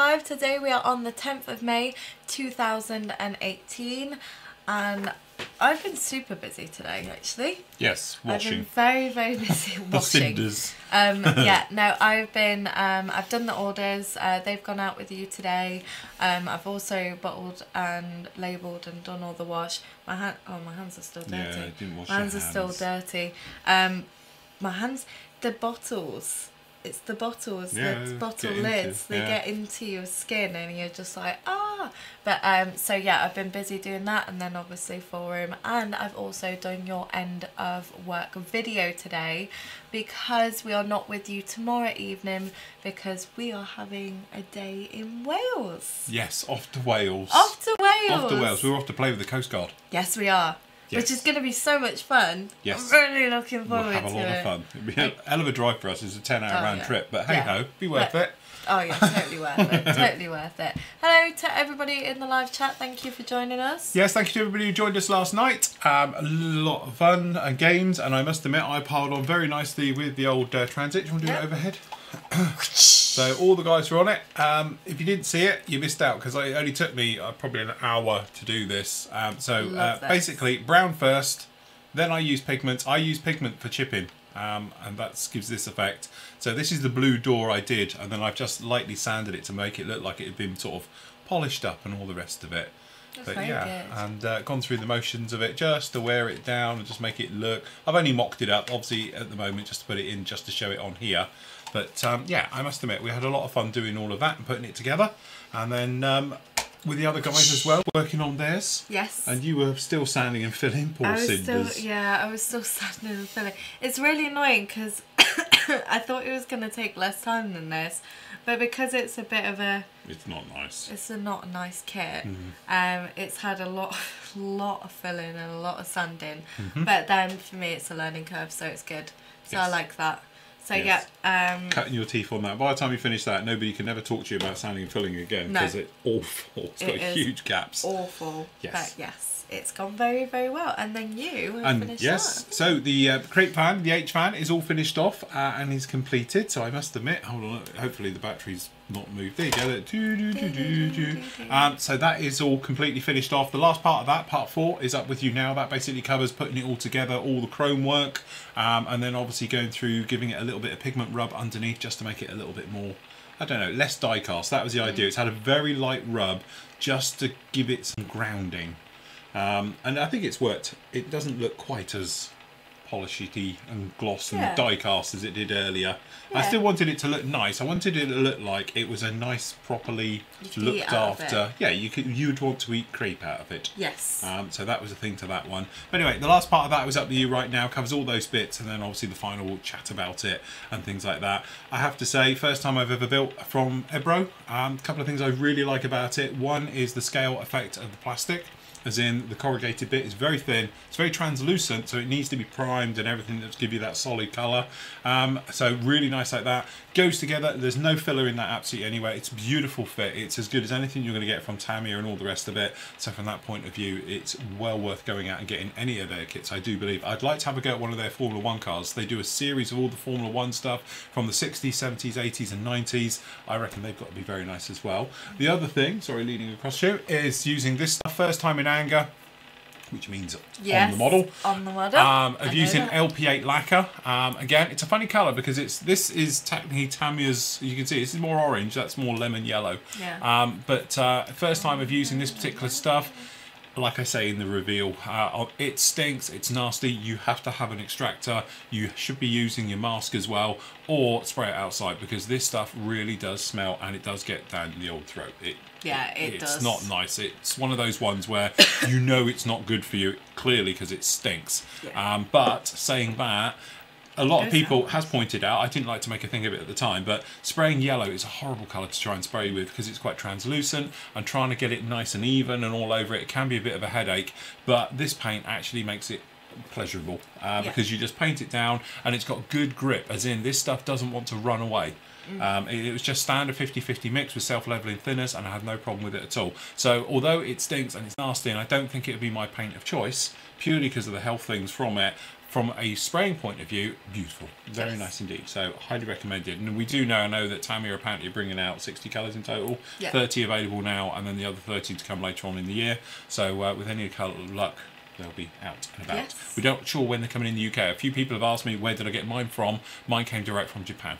live. Today we are on the 10th of May 2018 and I've been super busy today actually. Yes, washing. I've been very busy washing. The cinders. Yeah, no, I've done the orders, they've gone out with you today. I've also bottled and labelled and done all the wash. My hands are still dirty. Yeah, I didn't wash my hands your are still hands. dirty. My hands, the bottles. It's the bottles, the bottle lids, they get into your skin and you're just like, ah. But so yeah, I've been busy doing that, and then obviously forum, and I've also done your end of work video today because we are not with you tomorrow evening because we are having a day in Wales. Yes, off to Wales. Off to Wales. Off to Wales. We're off to play with the Coast Guard. Yes, we are. Yes. Which is going to be so much fun. Yes. I'm really looking forward to it. We'll have a lot of fun. It'll be a hell of a drive for us. It's a 10-hour round trip, but hey ho, be worth it. Oh yeah, totally worth it. Totally worth it. Hello to everybody in the live chat. Thank you for joining us. Yes, thank you to everybody who joined us last night. A lot of fun and games, and I must admit I piled on very nicely with the old transit. Do you want to do it overhead? So all the guys were on it. If you didn't see it, you missed out because it only took me probably an hour to do this. Basically, brown first, then I use pigment. I use pigment for chipping, and that gives this effect. So this is the blue door I did, and then I've just lightly sanded it to make it look like it had been sort of polished up and all the rest of it. That's but very yeah, good. and gone through the motions of it just to wear it down and just make it look. I've only mocked it up, obviously, at the moment, just to put it in, just to show it on here. But yeah, I must admit, we had a lot of fun doing all of that and putting it together. And then with the other guys as well, working on theirs. Yes. And you were still sanding and filling, poor cinders. I was still sanding and filling. It's really annoying because I thought it was going to take less time than this. But because it's a bit of a... It's not nice. It's not a nice kit. It's had a lot of filling and a lot of sanding. But then for me it's a learning curve, so it's good. So Yes. I like that. So Yes. yeah. Cutting your teeth on that. By the time you finish that, nobody can ever talk to you about sanding and filling again because it's awful. It's got huge gaps. Awful. Yes. But yes, it's gone very well. And then you have finished that. So the crepe fan, the H fan, is all finished off and is completed. So I must admit, hold on, hopefully the battery's not moved. There you go. So that is all completely finished off. The last part of that, part 4, is up with you now. That basically covers putting it all together, all the chrome work, and then obviously going through, giving it a little bit of pigment rub underneath just to make it a little bit more, I don't know, less die cast. That was the idea. It's had a very light rub just to give it some grounding. And I think it's worked. It doesn't look quite as polishy and gloss and die cast as it did earlier. I still wanted it to look nice. I wanted it to look like it was a nice, properly looked after. Yeah, you'd want to eat crepe out of it. Yes. So that was a thing to that one. But anyway, the last part of that was up to you right now. Covers all those bits, and then obviously the final chat about it and things like that. I have to say, first time I've ever built from Ebro. A couple of things I really like about it. One is the scale effect of the plastic. As in, the corrugated bit is very thin, it's very translucent, so it needs to be primed and everything to give you that solid colour. So really nice like that. Goes together, there's no filler in that absolutely anyway. It's a beautiful fit. It's as good as anything you're going to get from Tamiya and all the rest of it. So from that point of view, it's well worth going out and getting any of their kits, I do believe. I'd like to have a go at one of their Formula 1 cars. They do a series of all the Formula 1 stuff from the 60s, 70s, 80s and 90s. I reckon they've got to be very nice as well. The other thing, sorry, leaning across here, is using this stuff first time in anger, which means on the model. On the model. Of using LP8 lacquer. Again, it's a funny colour because this is technically Tamiya's. You can see this is more orange. That's more lemon yellow. Yeah. But first time of using this particular stuff. Like I say in the reveal, it stinks, it's nasty, you have to have an extractor, you should be using your mask as well, or spray it outside because this stuff really does smell and it does get down the old throat. It's does. Not nice. It's one of those ones where you know it's not good for you, clearly, because it stinks. Yeah. But saying that, a lot of people has pointed out, I didn't like to make a thing of it at the time, but spraying yellow is a horrible colour to try and spray with because it's quite translucent, and trying to get it nice and even and all over it can be a bit of a headache, but this paint actually makes it pleasurable because you just paint it down and it's got good grip, as in this stuff doesn't want to run away. It was just standard 50-50 mix with self-leveling thinners, and I had no problem with it at all. So although it stinks and it's nasty, and I don't think it would be my paint of choice, purely because of the health things from it, from a spraying point of view, beautiful, very nice indeed. So highly recommended. And we do know that Tamiya are apparently bringing out 60 colours in total, 30 available now, and then the other 30 to come later on in the year. So with any luck, they'll be out and about. We're not sure when they're coming in the UK. A few people have asked me where did I get mine from. Mine came direct from Japan.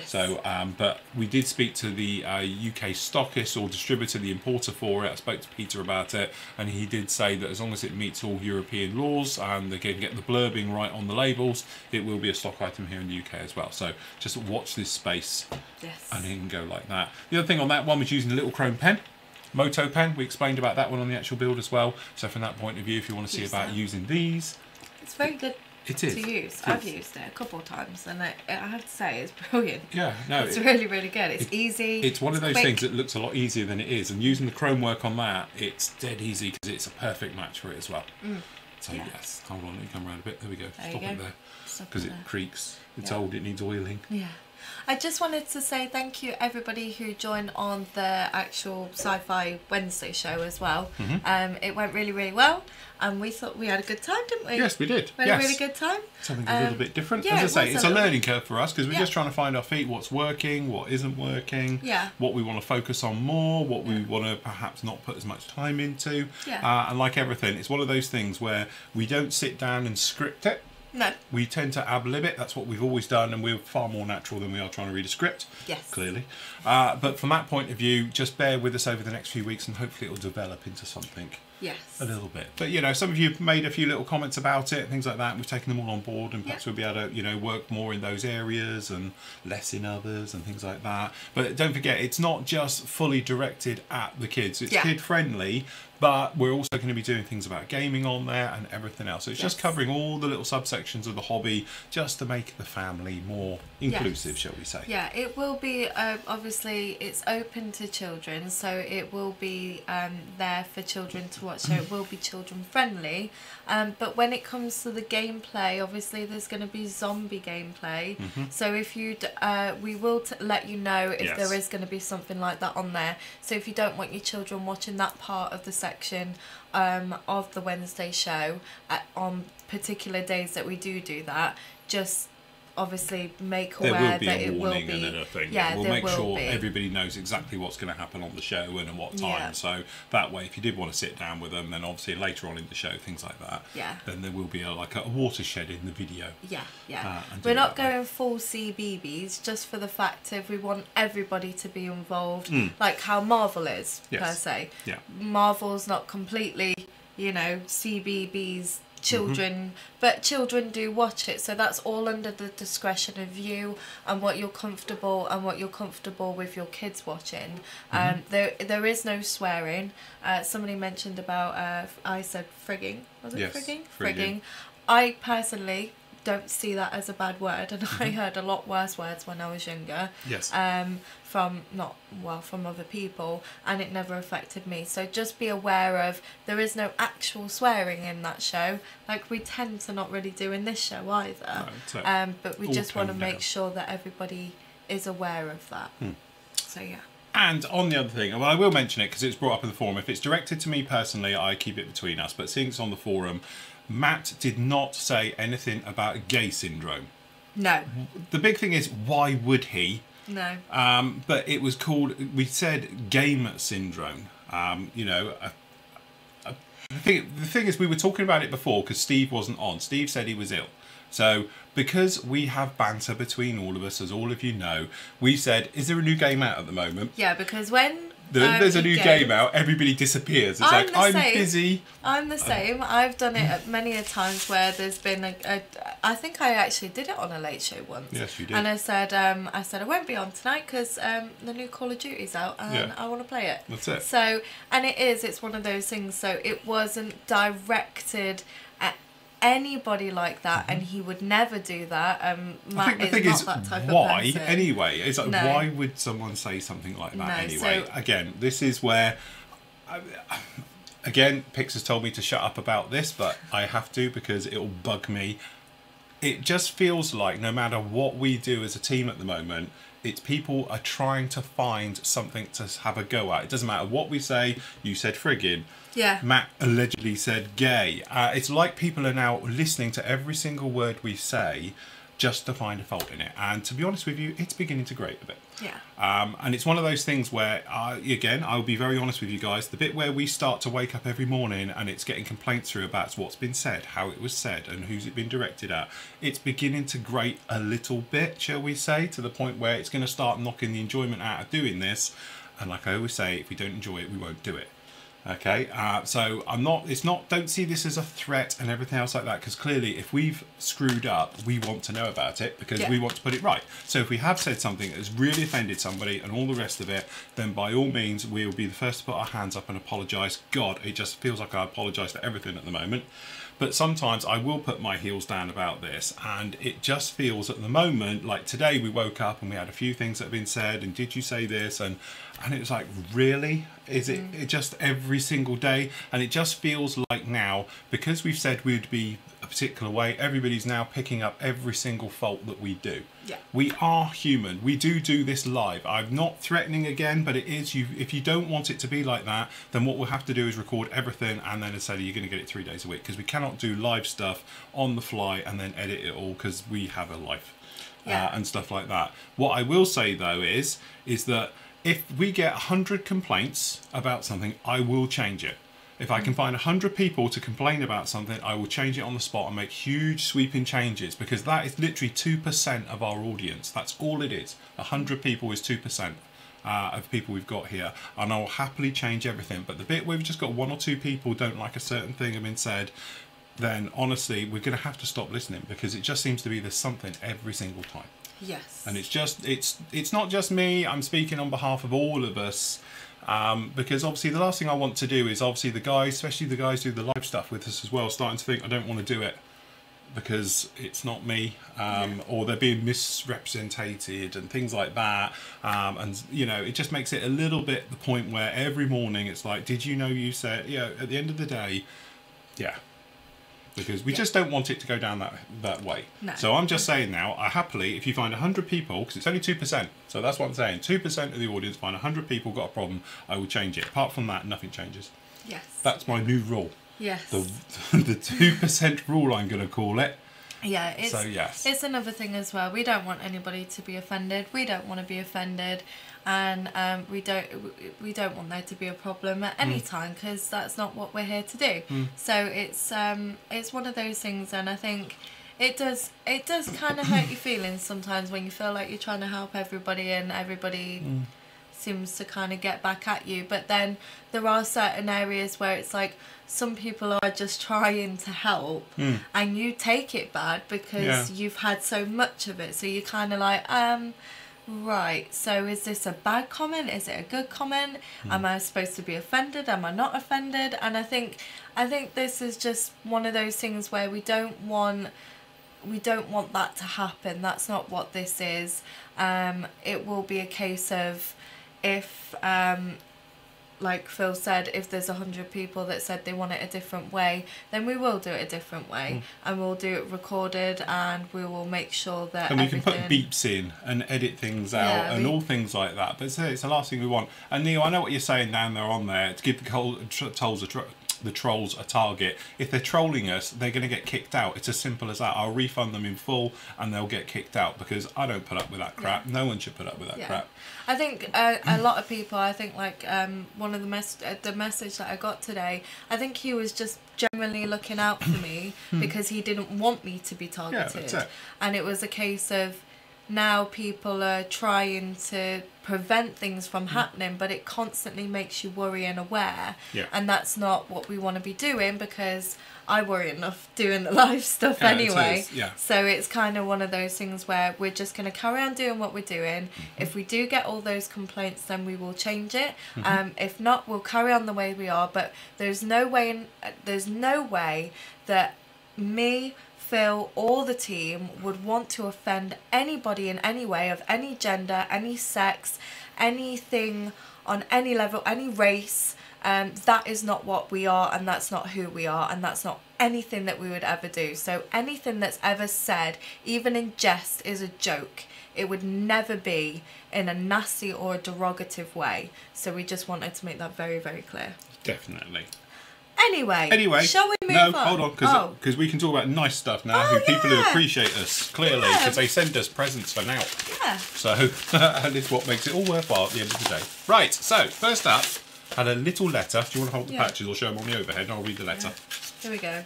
So, but we did speak to the UK stockist or distributor, the importer for it. I spoke to Peter about it, and he did say that as long as it meets all European laws and they can get the blurbing right on the labels, it will be a stock item here in the UK as well. So just watch this space, and it can go like that. The other thing on that one was using a little chrome pen. Moto pen, we explained about that one on the actual build as well. So from that point of view, if you want to see about using these, it's very good. It is. To use. I've used it a couple of times, and I have to say it's brilliant. Yeah, no, it's really, really good. It's easy. It's one of those things that looks a lot easier than it is, and using the chrome work on that, it's dead easy because it's a perfect match for it as well. So yes, hold on, let me come around a bit. There we go. Stop it there because it creaks. It's old. It needs oiling. Yeah. I just wanted to say thank you everybody who joined on the actual Sci-Fi Wednesday show as well. It went really, really well, and we thought we had a good time, didn't we? Yes, we did. We had a really good time. Something a little bit different. As I say, it's a learning curve for us because we're just trying to find our feet, what's working, what isn't working, what we want to focus on more, what we want to perhaps not put as much time into. And like everything, it's one of those things where we don't sit down and script it. No. We tend to ad-lib it. That's what we've always done, and we're far more natural than we are trying to read a script. Yes. Clearly. But from that point of view, just bear with us over the next few weeks, and hopefully it'll develop into something. Yes. A little bit. But, you know, some of you have made a few little comments about it, things like that, and we've taken them all on board, and perhaps we'll be able to, you know, work more in those areas and less in others and things like that. But don't forget, it's not just fully directed at the kids. It's kid-friendly, but we're also going to be doing things about gaming on there and everything else. So it's just covering all the little subsections of the hobby just to make the family more inclusive, shall we say. Yeah, it will be, obviously, it's open to children, so it will be there for children to watch, so it will be children friendly. But when it comes to the gameplay, obviously there's going to be zombie gameplay. So if you, we will let you know if there is going to be something like that on there. So if you don't want your children watching that part of the section of the Wednesday show on particular days that we do that, just obviously make aware that it will be. And a thing. We'll make sure everybody knows exactly what's going to happen on the show and at what time. So that way, if you did want to sit down with them, then obviously later on in the show, things like that. Then there will be like a watershed in the video. We're not going full CBBS just for the fact of we want everybody to be involved, like how Marvel is per se. Marvel's not completely, you know, CBBS. Children, but children do watch it, so that's all under the discretion of you and what you're comfortable with your kids watching. There is no swearing. Somebody mentioned about I said frigging, was it frigging? I personally don't see that as a bad word, and I heard a lot worse words when I was younger. From other people, and it never affected me. So just be aware of there is no actual swearing in that show, like we tend to not really do in this show either. But we just want to make sure that everybody is aware of that. So yeah. And on the other thing, well, I will mention it because it's brought up in the forum. If it's directed to me personally, I keep it between us. But seeing it's on the forum, Matt did not say anything about gay syndrome. No. The big thing is, why would he? No. But it was called, we said game syndrome. You know, the thing is, we were talking about it before because Steve wasn't on. Steve said he was ill. So because we have banter between all of us, as all of you know, we said, is there a new game out at the moment? Yeah, because when there's a new game out, everybody disappears. It's like, I'm busy. I'm the same. I've done it many a times where there's been I think I actually did it on a late show once. Yes, you did. And I said I won't be on tonight because the new Call of Duty's out and I want to play it. That's it. So, and it's one of those things. So it wasn't directed at anybody like that, and he would never do that. Matt is not that type of person. Anyway? It's like, why would someone say something like that anyway? So, again, this is where, again, Pix has told me to shut up about this, but I have to because it'll bug me. It just feels like no matter what we do as a team at the moment, It's people are trying to find something to have a go at. It doesn't matter what we say. You said friggin'. Yeah. Matt allegedly said gay. It's like people are now listening to every single word we say just to find a fault in it. And to be honest with you, it's beginning to grate a bit. Yeah. And it's one of those things where, again, I'll be very honest with you guys, the bit where we start to wake up every morning and it's getting complaints through about what's been said, how it was said, and who's it been directed at, it's beginning to grate a little bit, shall we say, to the point where it's going to start knocking the enjoyment out of doing this. And like I always say, if we don't enjoy it, we won't do it. Okay, so don't see this as a threat and everything else like that, because clearly if we've screwed up, we want to know about it because we want to put it right. So if we have said something that has really offended somebody and all the rest of it, then by all means we'll be the first to put our hands up and apologise. God, it just feels like I apologise for everything at the moment. But sometimes I will put my heels down about this, and it just feels at the moment, like today we woke up and we had a few things that have been said, and did you say this? And it was like, really? Is it just every single day? And it just feels like now, because we've said we'd be a particular way, everybody's now picking up every single fault that we do. Yeah. We are human. We do this live. I'm not threatening again, but it is you. If you don't want it to be like that, then what we'll have to do is record everything, and then say you're going to get it 3 days a week, because we cannot do live stuff on the fly and then edit it all, because we have a life and stuff like that. What I will say though is that if we get 100 complaints about something, I will change it. If I can find 100 people to complain about something, I will change it on the spot and make huge sweeping changes, because that is literally 2% of our audience. That's all it is. 100 people is 2% of people we've got here, and I'll happily change everything. But the bit where we've just got 1 or 2 people don't like a certain thing have been said, then honestly we're going to have to stop listening, because it just seems to be there's something every single time. Yes. And it's not just me. I'm speaking on behalf of all of us. Because obviously the last thing I want to do is obviously the guys, especially the guys who do the live stuff with us as well, starting to think I don't want to do it because it's not me, or they're being misrepresented and things like that. And you know, it just makes it a little bit the point where every morning it's like, did you know you said, at the end of the day, because we just don't want it to go down that way. No. So I'm just saying now, I happily, if you find 100 people, because it's only 2%, so that's what I'm saying, 2% of the audience find 100 people got a problem, I will change it. Apart from that, nothing changes. Yes. That's my new rule. Yes. The 2% rule, I'm going to call it. Yeah, it's another thing as well. We don't want anybody to be offended. We don't want to be offended, and we don't want there to be a problem at any time, because that's not what we're here to do. So it's one of those things, and I think it does kind of hurt your feelings sometimes when you feel like you're trying to help everybody and everybody seems to kind of get back at you. But then there are certain areas where it's like some people are just trying to help and you take it bad because you've had so much of it. So you're kind of like, right, so is this a bad comment? Is it a good comment? Am I supposed to be offended? Am I not offended? And I think this is just one of those things where we don't want that to happen. That's not what this is. It will be a case of, if like Phil said, if there's 100 people that said they want it a different way, then we will do it a different way, and we'll do it recorded, and we will make sure that and we can put beeps in and edit things out and all things like that. But it's the last thing we want. And Neil, I know what you're saying down there on there, to give the trolls a target. If they're trolling us, they're going to get kicked out. It's as simple as that. I'll refund them in full and they'll get kicked out, because I don't put up with that crap. No one should put up with that crap. I think a lot of people, I think like one of the message that I got today, I think he was just generally looking out for me because he didn't want me to be targeted. That's it. And it was a case of, now people are trying to prevent things from happening, but it constantly makes you worry and aware, and that's not what we want to be doing, because I worry enough doing the live stuff anyway. So it's kind of one of those things where we're just going to carry on doing what we're doing. If we do get all those complaints, then we will change it. If not, we'll carry on the way we are. But there's no way that me, Phil, or the team would want to offend anybody in any way, of any gender, any sex, anything on any level, any race. That is not what we are, and that's not who we are, and that's not anything that we would ever do. So anything that's ever said, even in jest, is a joke. it would never be in a nasty or a derogative way. So we just wanted to make that very, very clear. Definitely. Anyway, shall we move on? No, hold on, because we can talk about nice stuff now. People who appreciate us, clearly, because they send us presents for now. Yeah. So, and it's what makes it all worthwhile at the end of the day. Right, so, first up, had a little letter. Do you want to hold the patches or show them on the overhead and I'll read the letter? Yeah. Here we go.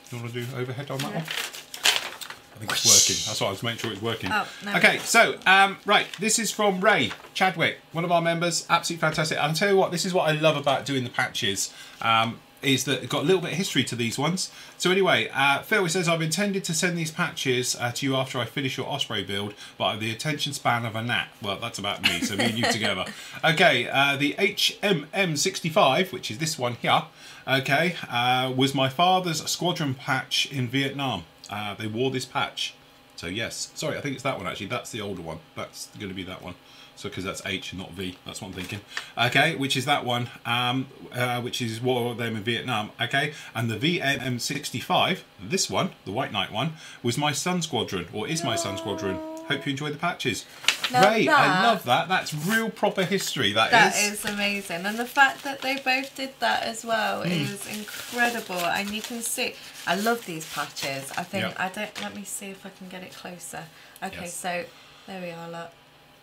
Do you want to do overhead on that one? I think it's working. That's why I was making sure it's working. Oh, no. Okay, so, right, this is from Ray Chadwick, one of our members. Absolutely fantastic. I'll tell you what, this is what I love about doing the patches. Is that it's got a little bit of history to these ones. So anyway, Phil says, I've intended to send these patches to you after I finish your Osprey build, but I have the attention span of a gnat. Well, that's about me, so me and you together. Okay, the HMM65, which is this one here, okay, was my father's squadron patch in Vietnam. They wore this patch. So yes, sorry, I think it's that one actually. That's the older one. That's going to be that one. So because that's H and not V, that's what I'm thinking. Okay, which is that one, which is war them in Vietnam. Okay, and the VMM65, this one, the White Knight one, was my Sun Squadron, or is my Sun Squadron. Hope you enjoy the patches. Ray, I love that. That's real proper history. That is amazing, and the fact that they both did that as well is incredible. And you can see, I love these patches. I think Let me see if I can get it closer. Okay, so there we are. Look.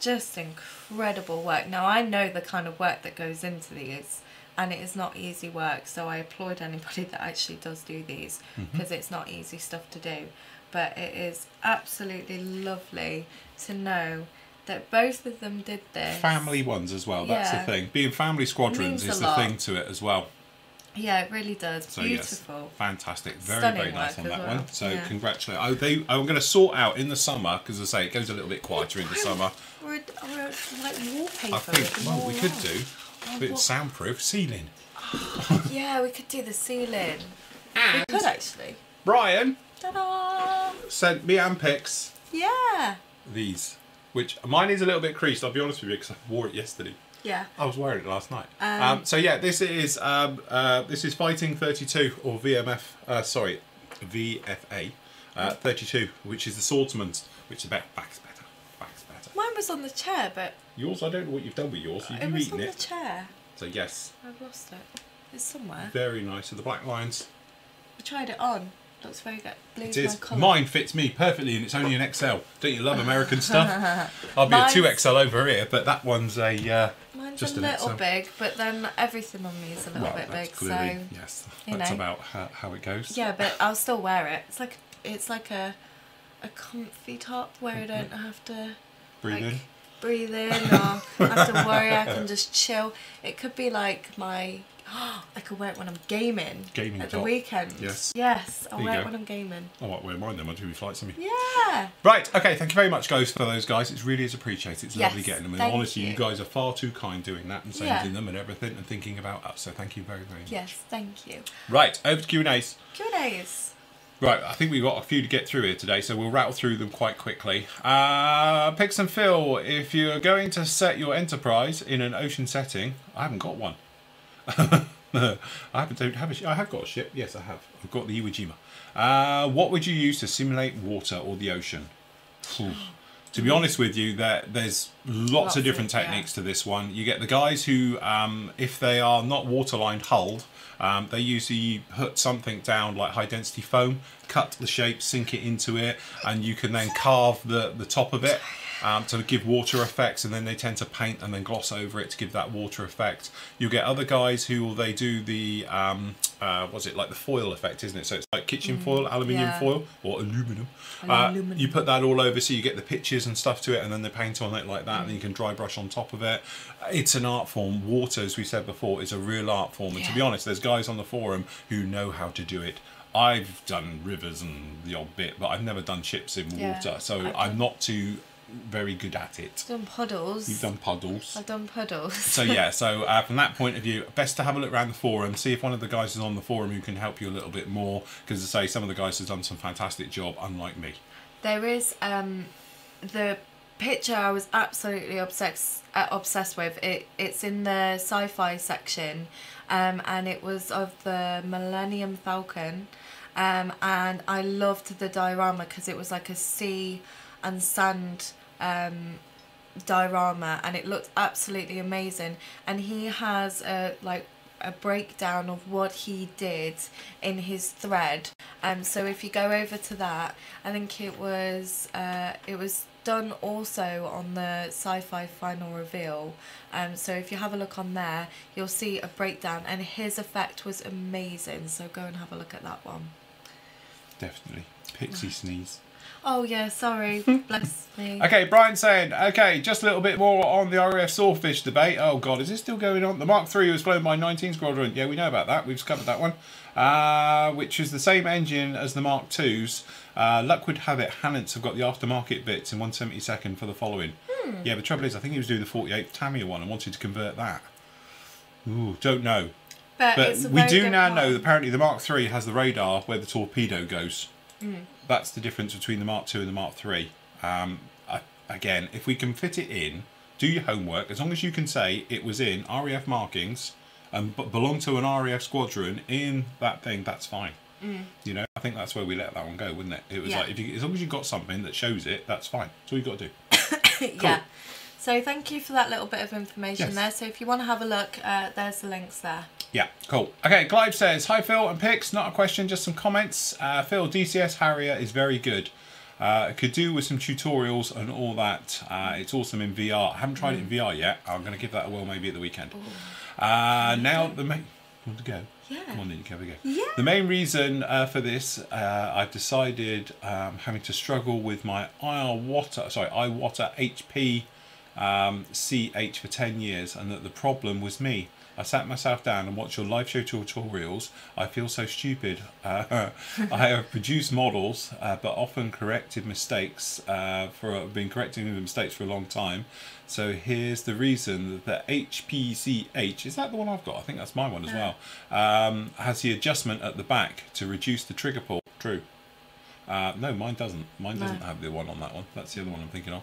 Just incredible work. Now I know the kind of work that goes into these, and it is not easy work, so I applaud anybody that actually does do these, because it's not easy stuff to do. But it is absolutely lovely to know that both of them did this. Family ones as well, that's the thing. Being family squadrons is the thing to it as well. Yeah, it really does. So beautiful. Yes, fantastic. Very, Stunning very nice on that one. So congratulations. I'm going to sort out in the summer, because as I say, it goes a little bit quieter in the summer. Or like wallpaper. I think, well, we could do a bit soundproof ceiling. Yeah, we could do the ceiling. And we could actually. Brian Ta-da! sent me and pics. Yeah. These, which mine is a little bit creased, I'll be honest with you, because I wore it yesterday. Yeah. I was wearing it last night. So yeah, this is Fighting 32 or VFA 32, which is the Swordsman's, which is back's better. Mine was on the chair, but yours, I don't know what you've done with yours. Have it you was eaten on it? the chair. So yes. I've lost it. It's somewhere. Very nice. So the black lines. I tried it on. Looks very good. Blue's It is. my colour. Mine fits me perfectly, and it's only an XL. Don't you love American stuff? I'll be a 2XL over here, but that one's a mine's just a little XL. big, but then everything on me is a little bit big. Clearly, so yes, that's about how it goes. Yeah, but I'll still wear it. It's like a comfy top where I don't have to breathe in or have to worry. I can just chill. It could be like I could wear it when I'm gaming at the weekend. Yes, I'll wear it when I'm gaming. I might wear mine then. I'll do my flights on me. Yeah. Right, okay, thank you very much, guys, for those guys. It really is appreciated. It's lovely getting them. And honestly, you guys are far too kind doing that and sending them and everything and thinking about us. So thank you very, very much. Yes, thank you. Right, over to Q&As. Q&As. Right, I think we've got a few to get through here today, so we'll rattle through them quite quickly. Pix and Phil, if you're going to set your Enterprise in an ocean setting, I haven't got one. I have got a ship. Yes, I have. I've got the Iwo Jima. What would you use to simulate water or the ocean? To be honest with you, there's lots of different techniques to this one. You get the guys who, if they are not waterline hulled, they usually put something down like high density foam, cut the shape, sink it into it, and you can then carve the top of it to give water effects, and then they tend to paint and then gloss over it to give that water effect. You get other guys who they do the what's it, like the foil effect, isn't it? So it's like kitchen foil, aluminium foil or aluminum. You put that all over so you get the pictures and stuff to it, and then they paint on it like that, and then you can dry brush on top of it. It's an art form. Water, as we said before, is a real art form, and to be honest, there's guys on the forum who know how to do it. I've done rivers and the odd bit, but I've never done ships in water, so I'm not too very good at it. I've done puddles. You've done puddles. I've done puddles. So yeah, so from that point of view, best to have a look around the forum, see if one of the guys is on the forum who can help you a little bit more, because as I say, some of the guys have done some fantastic job, unlike me. There is the picture I was absolutely obsessed with. It's in the sci-fi section, and it was of the Millennium Falcon, and I loved the diorama because it was like a sea and sand diorama, and it looks absolutely amazing. And he has a breakdown of what he did in his thread. So if you go over to that, I think it was done also on the Sci-Fi Final Reveal. So if you have a look on there, you'll see a breakdown, and his effect was amazing. So go and have a look at that one. Definitely. Pixie sneeze. Oh yeah, sorry. Bless me. Okay, Brian saying, okay, just a little bit more on the RAF Swordfish debate. Oh God, is this still going on? The Mark III was flown by 19 Squadron. Yeah, we know about that. We've covered that one. Which is the same engine as the Mark IIs. Luck would have it, Hannants have got the aftermarket bits in 1/72 for the following. Yeah, the trouble is, I think he was doing the 48th Tamiya one and wanted to convert that. Ooh, don't know. But we do now know that apparently the Mark III has the radar where the torpedo goes. That's the difference between the Mark II and the Mark III. Again, if we can fit it in, do your homework. As long as you can say it was in RAF markings and belonged to an RAF squadron in that thing, that's fine. You know, I think that's where we let that one go, wouldn't it? It was like, as long as you've got something that shows it, that's fine. That's all you've got to do. Cool. Yeah. So thank you for that little bit of information there. So if you want to have a look, there's the links there. Yeah, cool. Okay, Clive says, hi Phil and Pix, not a question, just some comments. Phil, DCS Harrier is very good. Could do with some tutorials and all that. It's awesome in VR. I haven't tried it in VR yet. I'm going to give that a whirl maybe at the weekend. Now, the main... Want to go? Yeah. Come on then, you can have a go. Yeah. The main reason for this, I've decided having to struggle with my Iwata HP CH for 10 years, and that the problem was me. I sat myself down and watched your live show tutorials. I feel so stupid. I have produced models, but often corrected mistakes. Been correcting the mistakes for a long time. So here's the reason: the HPCH, is that the one I've got? I think that's my one as well. Has the adjustment at the back to reduce the trigger pull. True. No, mine doesn't. Mine doesn't have the one on that one. That's the other one I'm thinking of.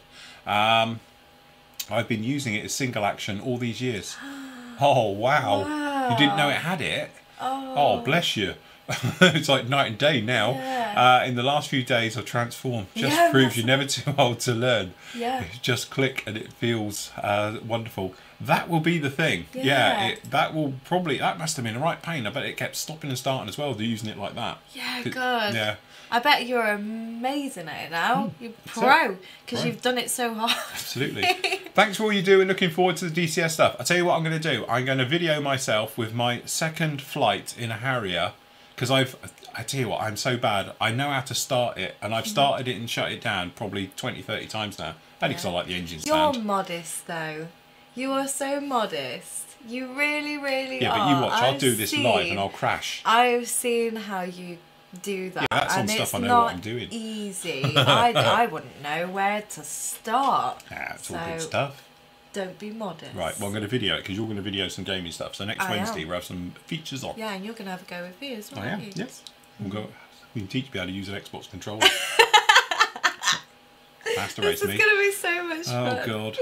I've been using it as single action all these years. Oh, wow. You didn't know it had it? Oh, bless you. It's like night and day now. Yeah. In the last few days, I've transformed. Just proves you're never too old to learn. Yeah. Just click and it feels wonderful. That will be the thing. Yeah. That must have been a right pain. I bet it kept stopping and starting as well, using it like that. Yeah, good. Yeah. I bet you're amazing at it now. You're pro, because you've done it so hard. Absolutely. Thanks for all you do and looking forward to the DCS stuff. I'll tell you what I'm going to do. I'm going to video myself with my second flight in a Harrier, because I tell you what, I'm so bad. I know how to start it, and I've started it and shut it down probably 20, 30 times now. Only because I like the engine sound. You're modest, though. You are so modest. You really, really are. Yeah, but you watch. I'll do this live and I'll crash. I've seen how you do that, that's and on stuff it's I know not what I'm doing. Easy. I wouldn't know where to start. Yeah, it's all good stuff. Don't be modest. Right, well I'm going to video it because you're going to video some gaming stuff. So next Wednesday we'll have some features on. Yeah, and you're going to have a go with me as well. I am. Yes. We can teach you how to use an Xbox controller. Master race me. This is going to be so much fun. Oh God.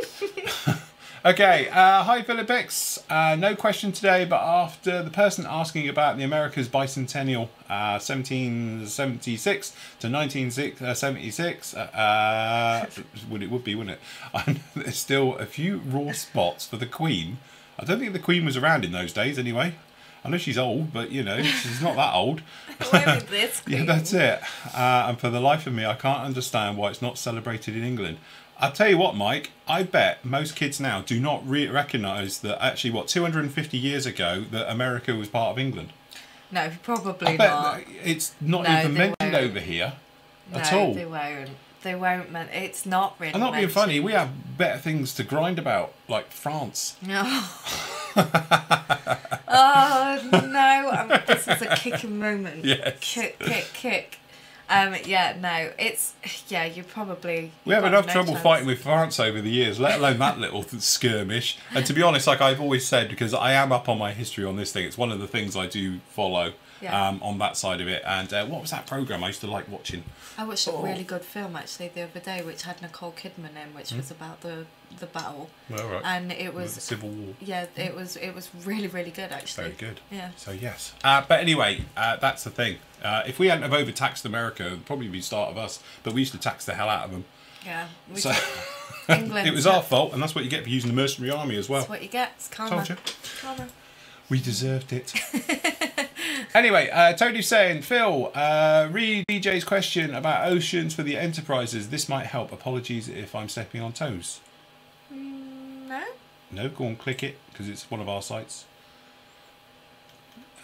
Okay, hi Philipix. No question today, but after the person asking about the America's bicentennial, 1776 to 1976, it would be, wouldn't it? I know there's still a few raw spots for the Queen. I don't think the Queen was around in those days anyway. I know she's old, but you know, she's not that old. Where is this Queen? Yeah, that's it. And for the life of me, I can't understand why it's not celebrated in England. I'll tell you what, Mike, I bet most kids now do not recognise that actually, 250 years ago, that America was part of England. No, probably not. It's not even mentioned over here at all. No, they won't. They won't. It's not really I'm not being mentioned. funny. We have better things to grind about, like France. No. Oh, no. This is a kicking moment. Yes. Kick. You probably... We have enough trouble fighting with France over the years, let alone that little skirmish. And to be honest, like I've always said, because I am up on my history on this thing, it's one of the things I do follow on that side of it. And what was that programme I used to like watching? I watched a really good film actually the other day, which had Nicole Kidman in, which was about the battle. Oh, right. And it was the Civil War. Yeah, it was really, really good actually. Very good. Yeah. So yes, but anyway, that's the thing. If we hadn't have overtaxed America, it'd probably be the start of us. But we used to tax the hell out of them. Yeah. So England. it was our fault, and that's what you get for using the mercenary army as well. That's what you get. It's karma. Told you. Karma. We deserved it. Anyway, Tony's saying, Phil, read DJ's question about oceans for the enterprises. This might help. Apologies if I'm stepping on toes. No. No, go on, click it, because it's one of our sites.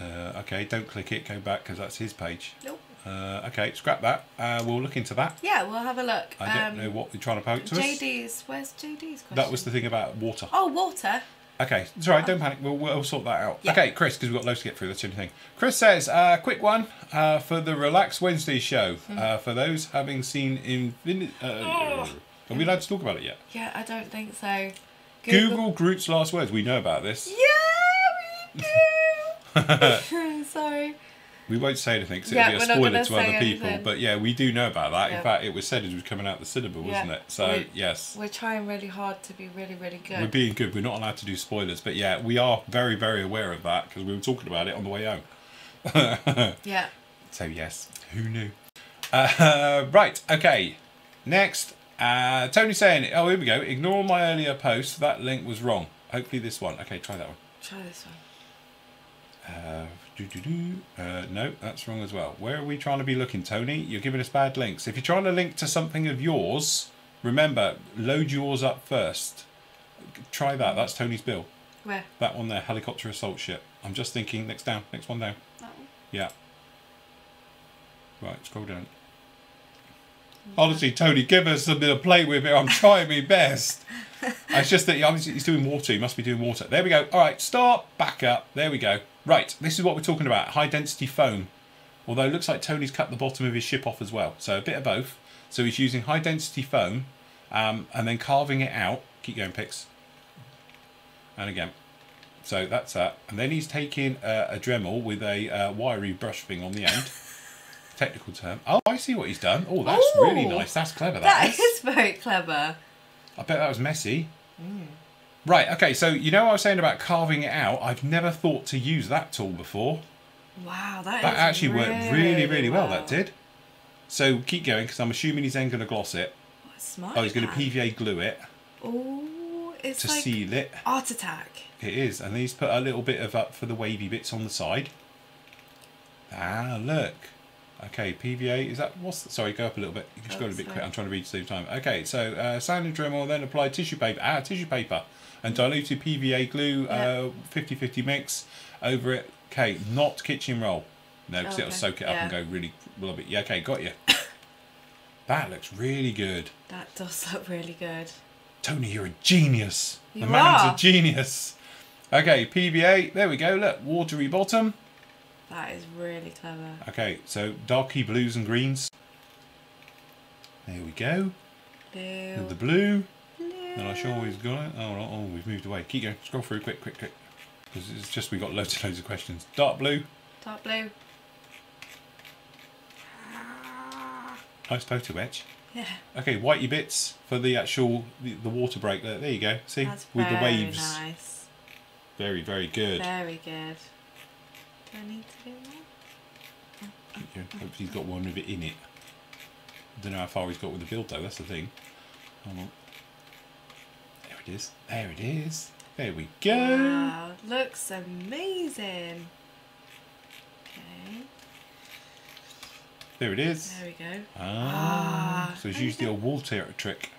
Okay, don't click it. Go back, because that's his page. Nope. Okay, scrap that. We'll look into that. Yeah, we'll have a look. I don't know what you're trying to poke to us. JD's. Where's JD's question? That was the thing about water. Oh, water. Okay, it's all right, don't panic, we'll sort that out. Yeah. Okay, Chris, because we've got loads to get through, that's the only thing. Chris says, quick one for the Relax Wednesday show. For those having seen are we allowed to talk about it yet? Yeah, I don't think so. Google Groot's last words, we know about this. Yeah, we do! Sorry. We won't say anything because it'll be a spoiler to other people, anything. but yeah, we do know about that. Yeah. In fact, it was said as it was coming out the cinema, wasn't it? So, yes. We're trying really hard to be really, really good. We're being good. We're not allowed to do spoilers, but yeah, we are very, very aware of that because we were talking about it on the way home. Yeah. So, yes, who knew? Right, okay. Next, Tony's saying, oh, here we go. Ignore my earlier post. That link was wrong. Hopefully this one. Okay, try that one. Try this one. No, that's wrong as well. Where are we trying to be looking, Tony? You're giving us bad links. If you're trying to link to something of yours, remember, load yours up first. Try that. That's Tony's bill. Where? That one there, helicopter assault ship. I'm just thinking, next down, next one down. That one? Yeah. Right, scroll down. Honestly, Tony, give us a bit of play with it. I'm trying my best. It's just that he's doing water. He must be doing water. There we go. All right, stop. Back up. There we go. Right, this is what we're talking about. High density foam. Although it looks like Tony's cut the bottom of his ship off as well. So a bit of both. So he's using high density foam and then carving it out. Keep going, Pix. And again. So that's that. And then he's taking a Dremel with a wiry brush thing on the end. Technical term. Oh, I see what he's done. Oh, that's really nice. That's clever. That is very clever. I bet that was messy. Right, okay, so you know what I was saying about carving it out? I've never thought to use that tool before. Wow, that actually worked really, really well, that did. So keep going, because I'm assuming he's then going to gloss it. What a smart he's going to PVA glue it. Oh, it's to like seal it. Art Attack. It is, and then he's put a little bit of up for the wavy bits on the side. Ah, look. Okay, PVA, is that, sorry, go up a little bit. You can just go a bit quick, I'm trying to read at the same time. Okay, so sanding Dremel, then apply tissue paper. Tissue paper. And diluted PVA glue, 50-50 mix over it. Okay, not kitchen roll. No, because it'll soak it up and go really well. Yeah, okay, got you. That looks really good. That does look really good. Tony, you're a genius. You the man's a genius. Okay, PVA, there we go. Look, watery bottom. That is really clever. Okay, so darky blues and greens. There we go. Blue. And the blue. And I sure we've got it. Oh, we've moved away. Keep going. Scroll through. Quick. Because it's just we've got loads and loads of questions. Dark blue. Dark blue. Nice photo etch. Yeah. Okay, whitey bits for the actual the water break. There you go. See, that's with the waves. Nice. Very, very good. Very good. Do I need to do that? Hopefully he's got one with it in it. I don't know how far he's got with the build though. That's the thing. Hold on. There it is. There it is. There we go. Wow, looks amazing. Okay. There it is. There we go. So he's used the old wall trick.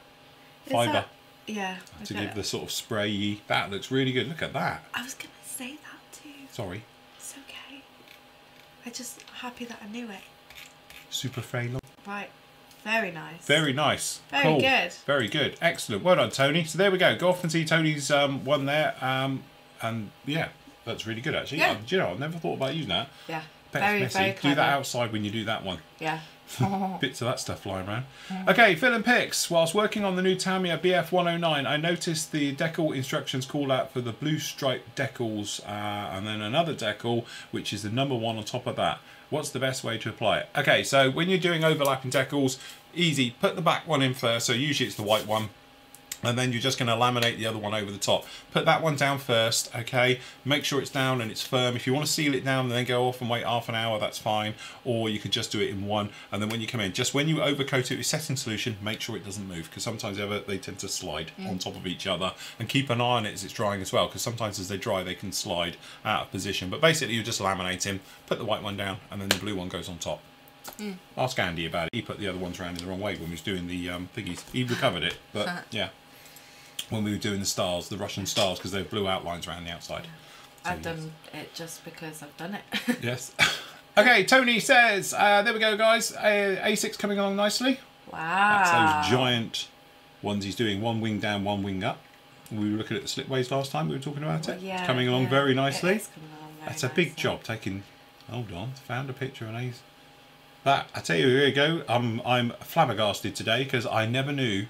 Fibre. Yeah. To give the sort of spray-y. That looks really good. Look at that. I was going to say that too. Sorry. It's okay. I'm just happy that I knew it. Super frail. Right. Very nice. Very nice. Very good. Very good. Excellent. Well done, Tony. So there we go. Go off and see Tony's one there. And yeah, that's really good actually. Yeah. Do you know, I've never thought about using that. Yeah. Very clever. Do that outside when you do that one. Yeah. Bits of that stuff flying around. Okay, Phil and Pix. Whilst working on the new Tamiya BF109, I noticed the decal instructions call out for the blue stripe decals and then another decal, which is the number 1 on top of that. What's the best way to apply it? Okay, so when you're doing overlapping decals, easy. Put the back one in first. So usually it's the white one. And then you're just going to laminate the other one over the top. Put that one down first, okay? Make sure it's down and it's firm. If you want to seal it down and then go off and wait half an hour, that's fine. Or you could just do it in one. And then when you come in, just when you overcoat it with setting solution, make sure it doesn't move. Because sometimes they tend to slide on top of each other. And keep an eye on it as it's drying as well. Because sometimes as they dry, they can slide out of position. But basically, you just laminate him, put the white one down, and then the blue one goes on top. Ask Andy about it. He put the other ones around in the wrong way when he was doing the thingies. He recovered it, but yeah. When we were doing the stars, the Russian stars, because they have blue outlines around the outside. So, I've done it just because I've done it. Yes. Okay, Tony says, there we go, guys. A6 coming along nicely. Wow. That's those giant ones he's doing. One wing down, one wing up. We were looking at the slipways last time. We were talking about it. Yeah, it's coming along very nicely. It is coming along very That's a big job taking... Hold on. Found a picture of an A6. That, I tell you, here you go. I'm flabbergasted today because I never knew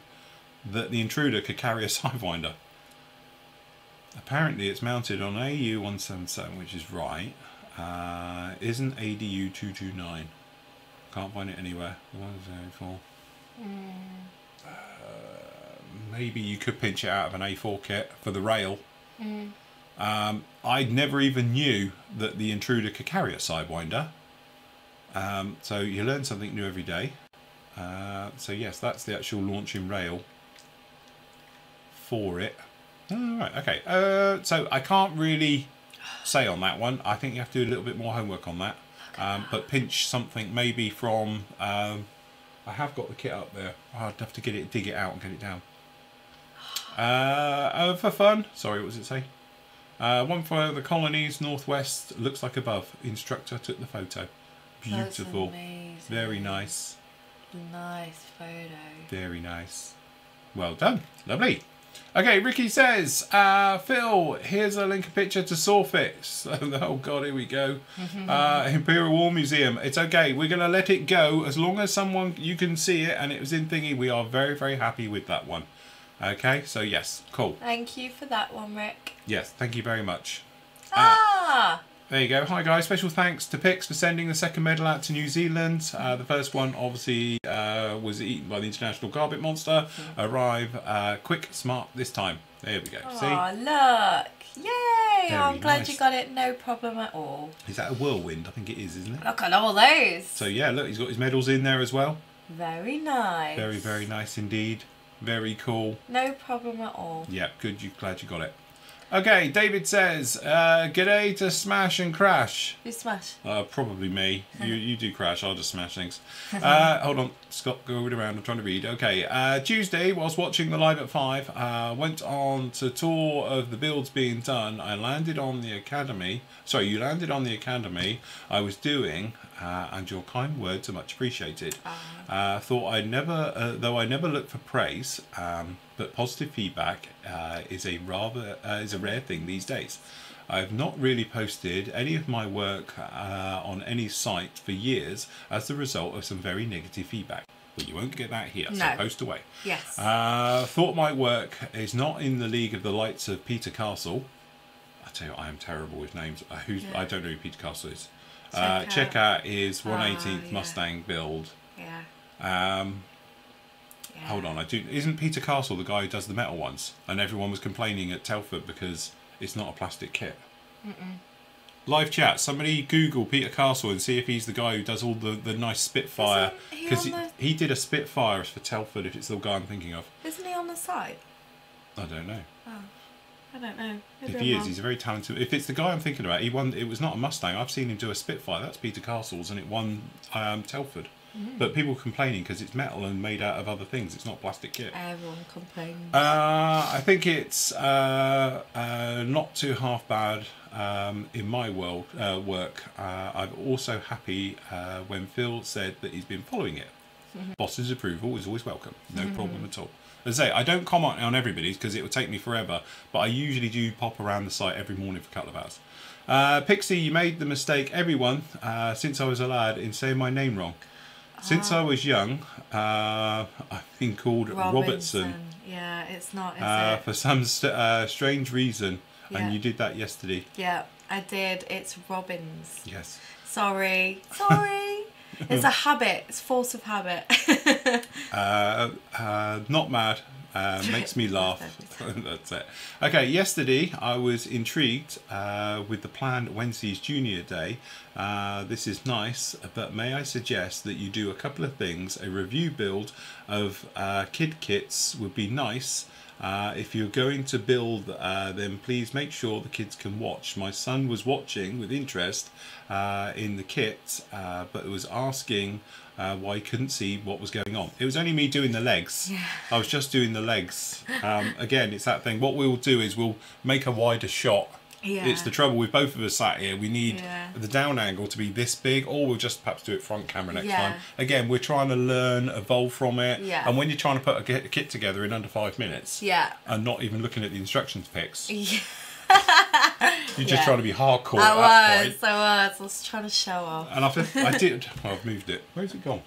that the Intruder could carry a sidewinder. Apparently it's mounted on AU177, which is right. Isn't ADU229. Can't find it anywhere. 104. Maybe you could pinch it out of an A4 kit for the rail. I never even knew that the Intruder could carry a sidewinder. So you learn something new every day. So yes, that's the actual launching rail for it. Oh, right, okay. So I can't really say on that one. I think you have to do a little bit more homework on that. But pinch something maybe from... I have got the kit up there. Oh, I'd have to get it, dig it out and get it down. For fun. Sorry, what does it say? One for the colonies, northwest, looks like above. Instructor took the photo. Beautiful. That's amazing. Very nice. Nice photo. Very nice. Well done. Lovely. Okay, Ricky says, Phil, here's a link, a picture to Sawfix. Oh God, here we go. Imperial War Museum. It's okay. We're going to let it go as long as you can see it and it was in thingy. We are very, very happy with that one. Okay, so yes, cool. Thank you for that one, Rick. Yes, thank you very much. There you go. Hi guys, special thanks to Pix for sending the second medal out to New Zealand. The first one obviously was eaten by the International Garbage Monster. Arrive quick, smart this time. There we go. See? Oh, look. Yay! Very I'm glad nice. you got it, no problem at all. Is that a whirlwind? I think it is, isn't it? Look at all those. So yeah, look, he's got his medals in there as well. Very nice. Very, very nice indeed. Very cool. No problem at all. Yeah, good. Glad you got it. Okay, David says, g'day to Smash and Crash. You smash. Probably me. You do Crash, I'll just smash things. Hold on, Scott, go around, I'm trying to read. Okay, Tuesday, whilst watching the live at 5, went on to tour of the builds being done. I landed on the academy. Sorry, you landed on the academy I was doing, and your kind words are much appreciated. Thought I'd never, though I never look for praise, but positive feedback is a rare thing these days. I've not really posted any of my work on any site for years as the result of some very negative feedback. Well, you won't get that here, so post away. Yes. Thought my work is not in the league of the likes of Peter Castle. I tell you, I am terrible with names. I don't know who Peter Castle is. Check out his 1/18th Mustang build. Yeah. Hold on, isn't Peter Castle the guy who does the metal ones? And everyone was complaining at Telford because it's not a plastic kit. Live chat, somebody Google Peter Castle and see if he's the guy who does all the nice Spitfire. Because he did a Spitfire for Telford, if it's the guy I'm thinking of. Isn't he on the site? I don't know. Oh, I don't know. Maybe if he is, he's a very talented... If it's the guy I'm thinking about, he won. It was not a Mustang. I've seen him do a Spitfire. That's Peter Castle's, and it won Telford. But people complaining because it's metal and made out of other things. It's not plastic kit. Everyone complains. I think it's not too half bad in my work. I'm also happy when Phil said that he's been following it. Boss's approval is always welcome. No problem at all. As I say, I don't comment on everybody's because it would take me forever, but I usually do pop around the site every morning for a couple of hours. Pixie, you made the mistake, everyone, since I was a lad, in saying my name wrong. Since I was young, I've been called Robertson. Yeah, it's not, is it? For some strange reason, and you did that yesterday. Yeah, I did. It's Robbins. Yes. Sorry. It's a habit. It's force of habit. Not mad. Makes me laugh. That's it. Okay, yesterday I was intrigued with the planned Wednesday's Junior Day. This is nice, but may I suggest that you do a couple of things. A review build of kid kits would be nice. If you're going to build then please make sure the kids can watch. My son was watching with interest in the kit, but was asking why he couldn't see what was going on. It was only me doing the legs. Yeah. I was just doing the legs. Again, it's that thing. What we'll do is we'll make a wider shot. Yeah. It's the trouble with both of us sat here. We need the down angle to be this big, or we'll just perhaps do it front camera next time. Again, we're trying to learn, evolve from it. Yeah. And when you're trying to put a kit together in under 5 minutes, and not even looking at the instructions pics, you're just trying to be hardcore at that point. I was trying to show off. And I did. Well, I've moved it. Where's it gone?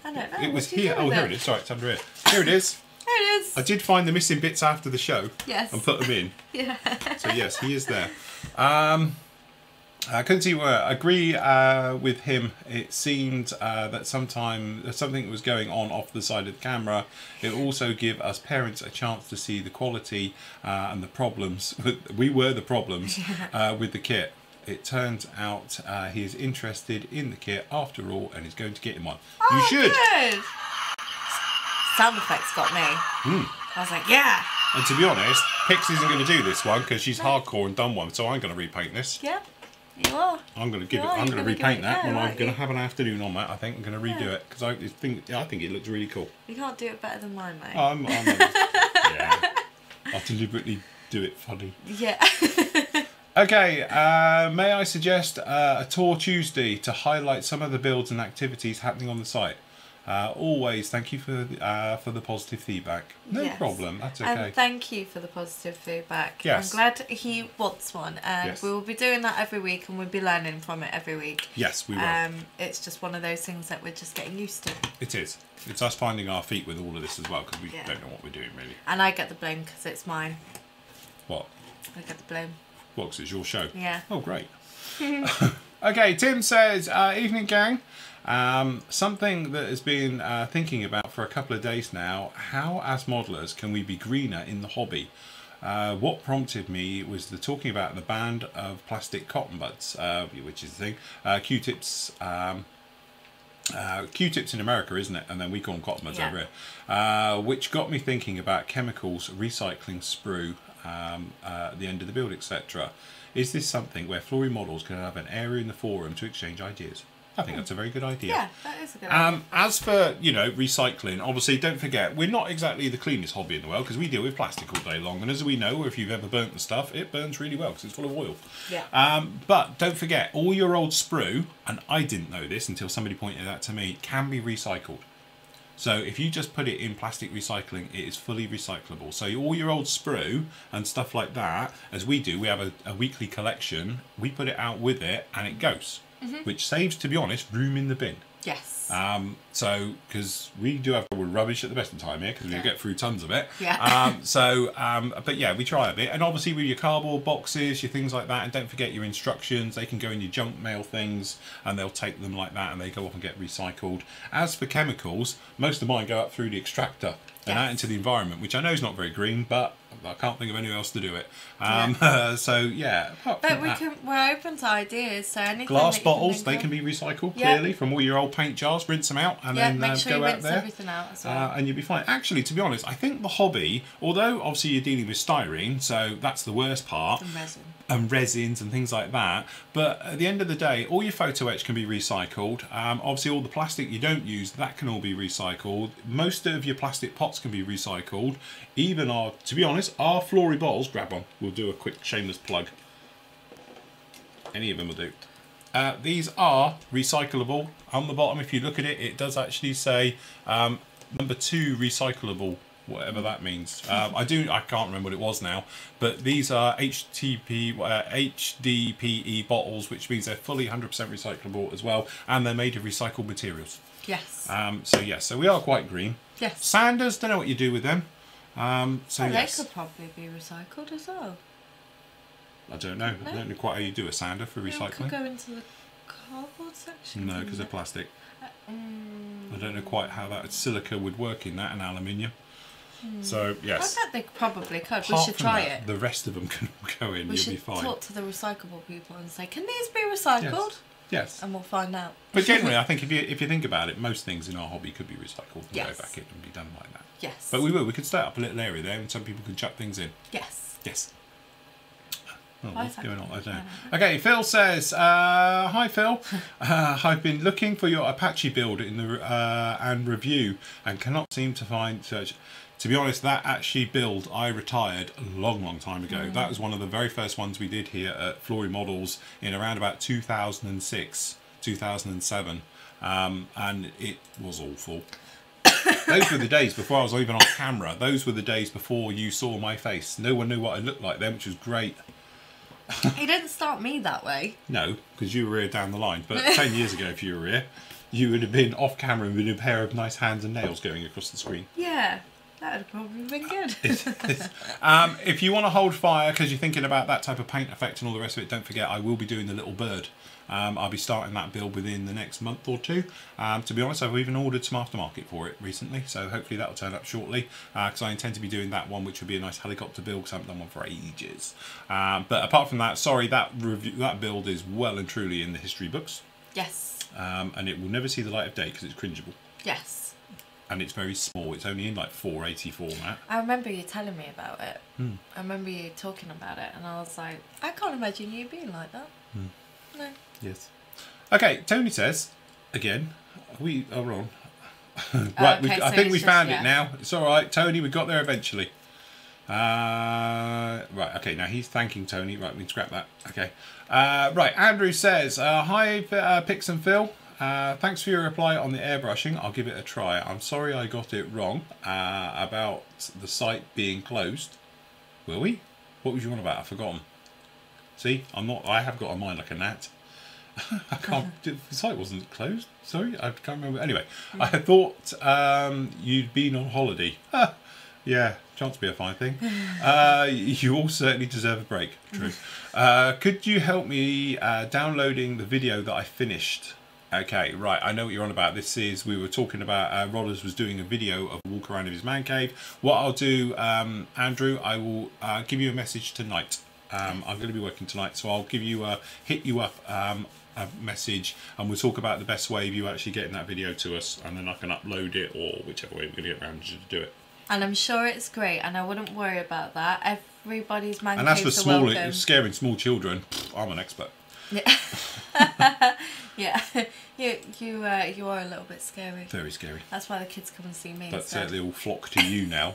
I don't know. It was here. Oh, here it is. Sorry, it's under here. Here it is. There it is. I did find the missing bits after the show. Yes. And put them in. Yeah. So yes, he is there. I couldn't see where. Agree with him. It seemed that something was going on off the side of the camera. It also give us parents a chance to see the quality and the problems. We were the problems with the kit. It turns out he is interested in the kit after all and is going to get him one. You should. Good. Sound effects got me. I was like, yeah. And to be honest, Pix isn't going to do this one because she's hardcore and done one, so I'm going to repaint this. Yeah, you are. I'm going to repaint that, and I'm going to have an afternoon on that. I think I'm going to redo it because I think it looks really cool. You can't do it better than mine, mate. Yeah. I'll deliberately do it funny. Yeah. Okay, may I suggest a tour Tuesday to highlight some of the builds and activities happening on the site? Always thank you for the positive feedback. No problem, that's okay. And thank you for the positive feedback. Yes. I'm glad he wants one, and we will be doing that every week, and we'll be learning from it every week. Yes, we will. It's just one of those things that we're just getting used to. It is. It's us finding our feet with all of this as well, because we don't know what we're doing really. And I get the blame because it's mine. What? I get the blame. What, 'cause it's your show? Yeah. Oh, great. Okay, Tim says, evening gang. Something that has been thinking about for a couple of days now, how as modelers can we be greener in the hobby? What prompted me was the talking about the ban of plastic cotton buds, which is the thing, Q-tips. Q-tips in America, isn't it? And then we call them cotton buds over here. Which got me thinking about chemicals, recycling sprue, at the end of the build, etc. Is this something where Flory Models can have an area in the forum to exchange ideas? I think that's a very good idea. Yeah, that is a good idea. As for, recycling, obviously don't forget, we're not exactly the cleanest hobby in the world because we deal with plastic all day long. And as we know, if you've ever burnt the stuff, it burns really well because it's full of oil. Yeah. But don't forget, all your old sprue, and I didn't know this until somebody pointed that to me, can be recycled. So if you just put it in plastic recycling, it is fully recyclable. So all your old sprue and stuff like that, as we do, we have a weekly collection, we put it out with it and it goes. Which saves, to be honest, room in the bin. Yes. So, because we do have rubbish at the best of time here, because we get through tons of it. Yeah. But yeah, we try a bit. And obviously with your cardboard boxes, your things like that, and don't forget your instructions, they can go in your junk mail things, and they'll take them like that, and they go off and get recycled. As for chemicals, most of mine go up through the extractor and out into the environment, which I know is not very green, but I can't think of anyone else to do it. So yeah. But we're open to ideas. So anything. Glass bottles, they can be recycled clearly from all your old paint jars. Rinse them out and then make sure go you out rinse there. Everything out as well. And you'll be fine. Actually, to be honest, I think the hobby, although obviously you're dealing with styrene, so that's the worst part. And resin. And resins and things like that, but at the end of the day, all your photo etch can be recycled. Obviously all the plastic you don't use, that can all be recycled. Most of your plastic pots can be recycled. Even to be honest, our Flory bottles, grab one, we'll do a quick shameless plug. Any of them will do. These are recyclable. On the bottom, if you look at it, it does actually say number 2 recyclable, whatever that means. I can't remember what it was now, but these are HDPE bottles, which means they're fully 100% recyclable as well, and they're made of recycled materials. Yes. So we are quite green. Yes. Sanders, don't know what you do with them. They could probably be recycled as well. I don't know. I don't know quite how you do a sander for recycling. Could go into the cardboard section. No, because they're plastic. I don't know quite how that silica would work in that, and aluminium. So, yes. I bet they probably could. We Apart should from try that, it. The rest of them can all go in. We You'll be should fine. talk to the recyclable people and say, can these be recycled? Yes. And we'll find out. But generally, I think if you think about it, most things in our hobby could be recycled and Yes. go back in and be done like that. Yes. But we will. We could start up a little area there and some people could chuck things in. Yes. Yes. Oh, Why what's is that going on? I don't know. going Okay, Phil says, hi Phil. I've been looking for your Apache build in the and review and cannot seem to find search. To be honest, that actually build I retired a long time ago. That was one of the very first ones we did here at Flory Models in around about 2006, 2007. And it was awful. Those were the days before I was even on camera. Those were the days before you saw my face. No one knew what I looked like then, which was great. He didn't start me that way. No, because you were here down the line. But 10 years ago, if you were here, you would have been off camera with a pair of nice hands and nails going across the screen. Yeah, that would have probably been good. If you want to hold fire because you're thinking about that type of paint effect and all the rest of it, don't forget I will be doing the little bird. I'll be starting that build within the next month or two. To be honest, I've even ordered some aftermarket for it recently, so hopefully that will turn up shortly, because I intend to be doing that one, which will be a nice helicopter build, because I haven't done one for ages. But apart from that, sorry, that build is well and truly in the history books. Yes. And it will never see the light of day because it's cringeable. Yes. And it's very small. It's only in like 480 format. I remember you telling me about it. I remember you talking about it, and I was like, I can't imagine you being like that. No. Yes. Okay, Tony says, again, we are on. Right, okay, I think we found it now. It's all right, Tony, we got there eventually. Right, okay, now he's thanking Tony. Right, we can scrap that. Okay. Right, Andrew says, hi, Pix and Phil. Thanks for your reply on the airbrushing. I'll give it a try. I'm sorry I got it wrong about the site being closed. Were we? What was you on about? I've forgotten. See, I have got a mind like a gnat. I can't. The site wasn't closed. Sorry, I can't remember. Anyway, I thought you'd been on holiday. Yeah, chance to be a fine thing. You all certainly deserve a break. True. Could you help me downloading the video that I finished? Okay, right, I know what you're on about. This is, we were talking about, Rollers was doing a video of a walk around of his man cave. What I'll do, Andrew, I will give you a message tonight. I'm going to be working tonight, so I'll give you hit you up a message, and we'll talk about the best way of you actually getting that video to us, and then I can upload it, or whichever way we're going to get around to do it. And I'm sure it's great, and I wouldn't worry about that. Everybody's man and as for welcome. scaring small children, I'm an expert. Yeah. Yeah. You are a little bit scary. Very scary. That's why the kids come and see me. But they all flock to you now.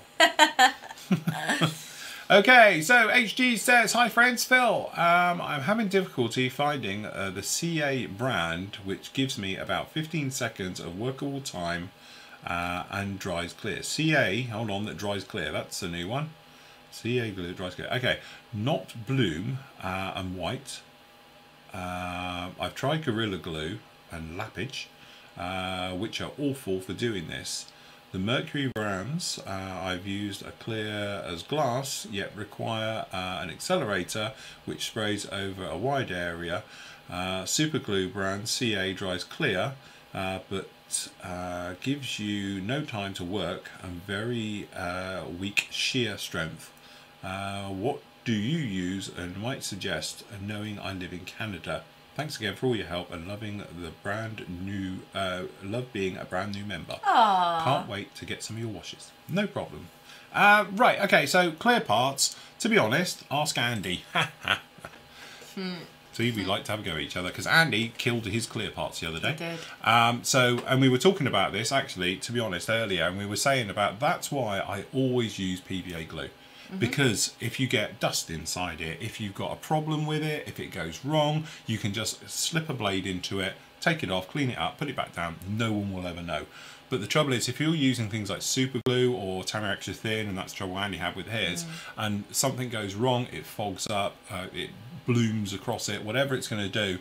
Okay, so HG says, hi friends, Phil. I'm having difficulty finding the CA brand, which gives me about 15 seconds of workable time and dries clear. CA, hold on, that dries clear. That's a new one. CA glue dries clear. Okay, not Bloom and white. I've tried Gorilla Glue and Lappage, which are awful for doing this. The Mercury brands I've used are clear as glass, yet require an accelerator which sprays over a wide area. Super Glue brand CA dries clear, but gives you no time to work and very weak shear strength. What do you use and might suggest, knowing I live in Canada? Thanks again for all your help and loving the brand new, love being a brand new member. Aww. Can't wait to get some of your washes. No problem. Right, okay, so clear parts. To be honest, ask Andy. See, we like to have a go at each other because Andy killed his clear parts the other day. He did. And we were talking about this actually, to be honest, earlier, and we were saying about that's why I always use PVA glue. Because if you get dust inside it, if you've got a problem with it, if it goes wrong, you can just slip a blade into it, take it off, clean it up, put it back down. No one will ever know. But the trouble is, if you're using things like super glue or Tanner Extra Thin, and that's the trouble Andy had with his, and something goes wrong, it fogs up, it blooms across it, whatever it's going to do,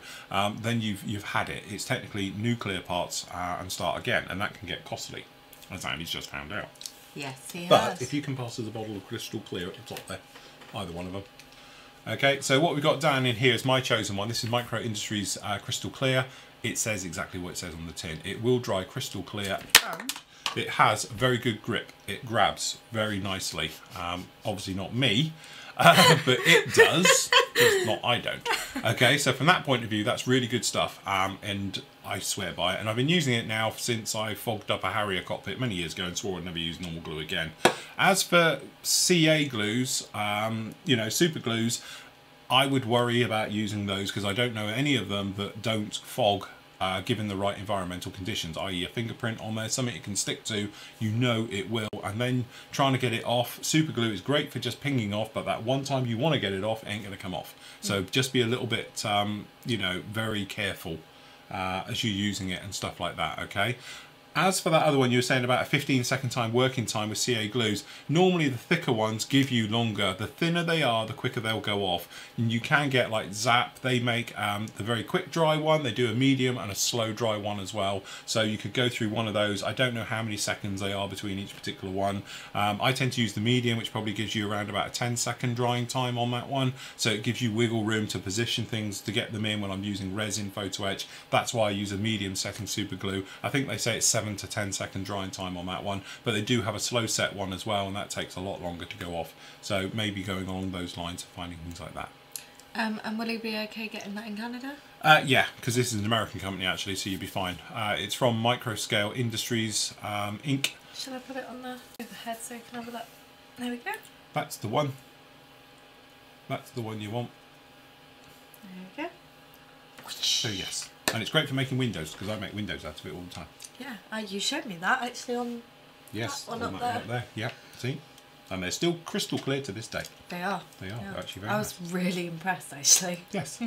then you've had it. It's technically new clear parts and start again, and that can get costly, as Andy's just found out. Yes, he But has. if you can pass us a bottle of Crystal Clear at the top there, either one of them. Okay, so what we've got down in here is my chosen one. This is Micro Industries Crystal Clear. It says exactly what it says on the tin. It will dry crystal clear, and it has very good grip. It grabs very nicely. Obviously not me, but it does. Just not I don't. Okay, so from that point of view, that's really good stuff. And I swear by it. And I've been using it now since I fogged up a Harrier cockpit many years ago and swore I'd never use normal glue again. As for CA glues, you know, super glues, I would worry about using those because I don't know any of them that don't fog given the right environmental conditions, i.e. a fingerprint on there, something it can stick to, you know it will. And then trying to get it off, super glue is great for just pinging off, but that one time you want to get it off, it ain't going to come off. So just be a little bit, you know, very careful as you're using it and stuff like that, okay? As for that other one you were saying about a 15-second time working time with CA glues, normally the thicker ones give you longer. The thinner they are, the quicker they'll go off. And you can get like Zap, they make the very quick dry one, they do a medium and a slow dry one as well. So you could go through one of those. I don't know how many seconds they are between each particular one. I tend to use the medium, which probably gives you around about a 10-second drying time on that one. So it gives you wiggle room to position things to get them in when I'm using resin photo etch. That's why I use a medium setting super glue. I think they say it's 7 to 10-second drying time on that one, but they do have a slow set one as well, and that takes a lot longer to go off. So maybe going along those lines of finding things like that. And will he be okay getting that in Canada? Yeah, because this is an American company actually, so you'll be fine. It's from Microscale Industries Inc. Shall I put it on the overhead so you can have a look? There we go. That's the one. That's the one you want. There we go. So yes, and it's great for making windows because I make windows out of it all the time. Yeah, you showed me that actually on yes, that one on up that there. one up there. Yeah, see? And they're still crystal clear to this day. They are. They are. Yeah. They're actually very I nice. was really impressed actually. Yes.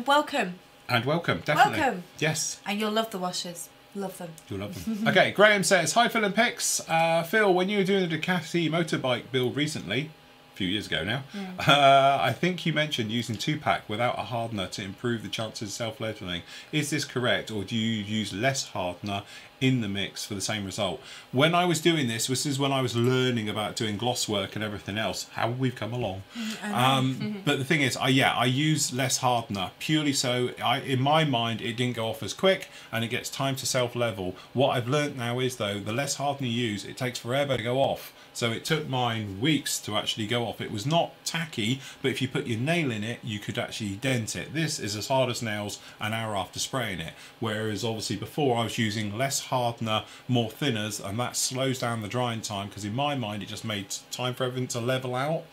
Welcome. And welcome, definitely. Welcome. Yes. And you'll love the washers. Love them. You'll love them. Okay, Graham says, hi Phil and Pix. Phil, when you were doing the Ducati motorbike build recently, a few years ago now, I think you mentioned using 2-pack without a hardener to improve the chances of self-leveling. Is this correct, or do you use less hardener in the mix for the same result? When I was doing this is when I was learning about doing gloss work and everything else. How we've come along. But the thing is, I use less hardener purely so in my mind it didn't go off as quick and it gets time to self-level. What I've learnt now is though, the less hardener you use, it takes forever to go off. So it took mine weeks to actually go off. It was not tacky, but if you put your nail in it, you could actually dent it. This is as hard as nails an hour after spraying it. Whereas obviously before I was using less hardener, more thinners, and that slows down the drying time because in my mind it just made time for everything to level out.